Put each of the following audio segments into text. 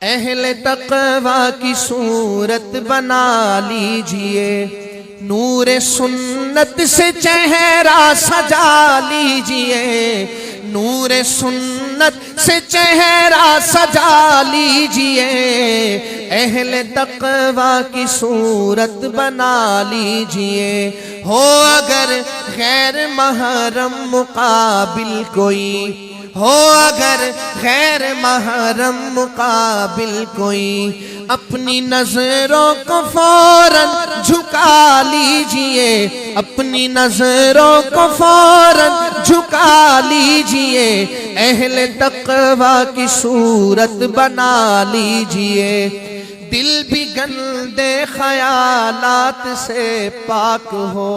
اہل تقوی کی صورت بنا لیجئے، نور سنت سے چہرہ سجا لیجئے، نور سنت سے چہرہ سجا لیجئے، اہل تقوی کی صورت بنا لیجئے۔ ہو اگر غیر محرم مقابل کوئی، ہو اگر غیر محرم مقابل کوئی، اپنی نظروں کو فوراً جھکا لیجئے، اپنی نظروں کو فوراً جھکا لیجئے، اہل تقوی کی صورت بنا لیجئے۔ دل بھی گندے خیالات سے پاک ہو،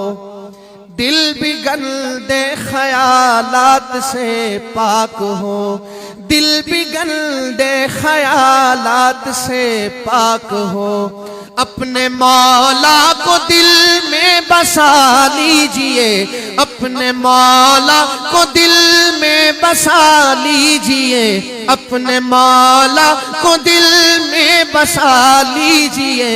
دل بھی گندے خیالات سے پاک ہو، دل بھی گندے خیالات سے پاک ہو، اپنے مولا کو دل میں بسا لیجئے، اپنے مولا کو دل میں بسا لیجئے، اپنے مولا کو دل میں بسا لیجئے،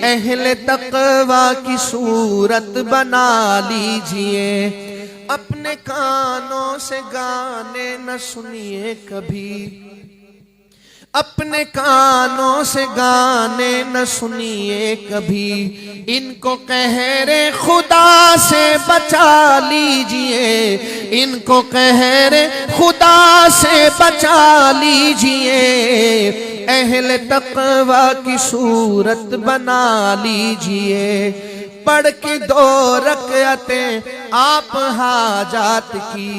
اہل تقوی کی صورت بنا لیجئے۔ اپنے کانوں سے گانے نہ سنیے کبھی، اپنے کانوں سے گانے نہ سنیے کبھی، ان کو قہر خدا سے بچا لیجئے، ان کو قہر خدا سے بچا لیجئے، اہل تقوی کی صورت بنا لیجئے۔ پڑھ کے 2 رکعتیں آپ حاجات کی،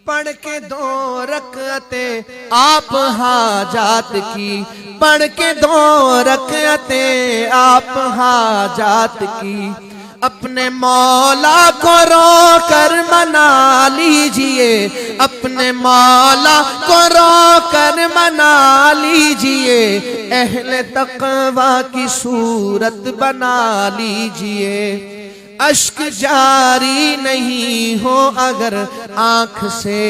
پڑھ کے 2 رکعتیں آپ حاجات کی، پڑھ کے 2 رکعتیں آپ حاجات کی، اپنے مولا کو رو کر منا لیجئے، اپنے مولا کو رو کر منا لیجئے، اہل تقوی کی صورت بنا لیجئے۔ اشک جاری نہیں ہو اگر آنکھ سے،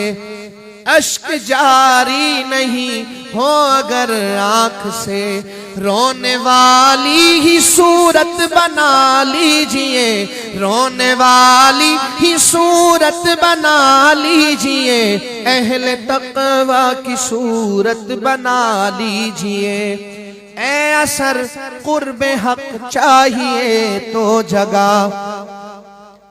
اشک جاری نہیں ہو اگر آنکھ سے، رونے والی ہی صورت بنا لیجئے، رونے والی ہی صورت بنا لیجئے، اہل تقوی کی صورت بنا لیجئے۔ اے اثر قرب حق چاہیے تو جگہ،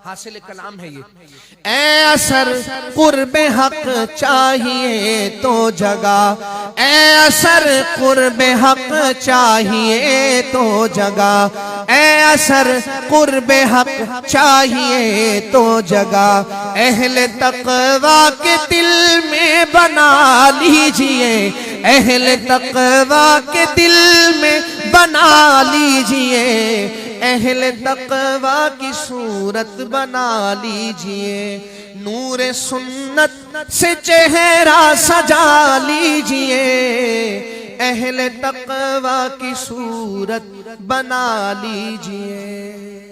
حاصل کلام ہے یہ، اے اثر قرب حق چاہیے تو جگہ، اے اثر قرب حق چاہیے تو جگہ، اے اثر قرب حق چاہیے تو جگہ، اہل تقوی کے دل میں بنا لیجئے، اہل تقوی کے دل میں بنا لیجئے، اہل تقوی کی صورت بنا لیجئے، نور سنت سے چہرہ سجا لیجئے، اہل تقوی کی صورت بنا لیجئے۔